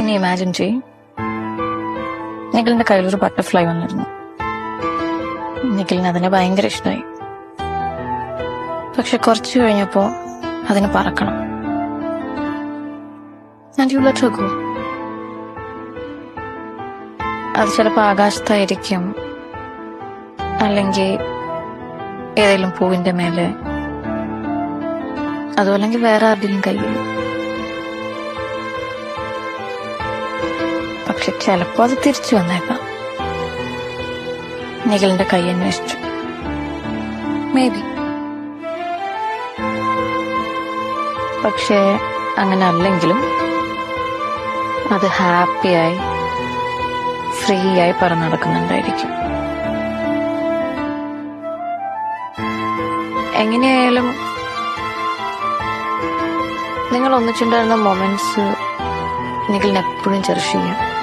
ഇനി ഇമാജിൻ ചെയ്യും, നിഖിലിന്റെ കയ്യിലൊരു ബട്ടർഫ്ലൈ വന്നിരുന്നു. നിഖിലിന് അതിനെ ഭയങ്കര ഇഷ്ടമായി. പക്ഷെ കുറച്ചു കഴിഞ്ഞപ്പോ അതിന് പറക്കണം. And you let her go. അത് ചിലപ്പോ ആകാശത്തായിരിക്കും, അല്ലെങ്കിൽ ഏതെങ്കിലും പൂവിന്റെ മേലെ, അതോ അല്ലെങ്കിൽ വേറെ ആരുടെയും കയ്യിൽ. പക്ഷെ ചിലപ്പോ അത് തിരിച്ചു വന്നേക്കാം, നിഖിലിന്റെ കൈ അന്വേഷിച്ചു. May be. പക്ഷെ അങ്ങനെ അല്ലെങ്കിലും അത് ഹാപ്പിയായി ഫ്രീ ആയി പറന്ന് നടക്കുന്നുണ്ടായിരിക്കും. എങ്ങനെയായാലും നിങ്ങൾ ഒന്നിച്ചുണ്ടായിരുന്ന മൊമെന്റ്സ് നിഖിലിന് എപ്പോഴും ചെറിഷ് ചെയ്യാം.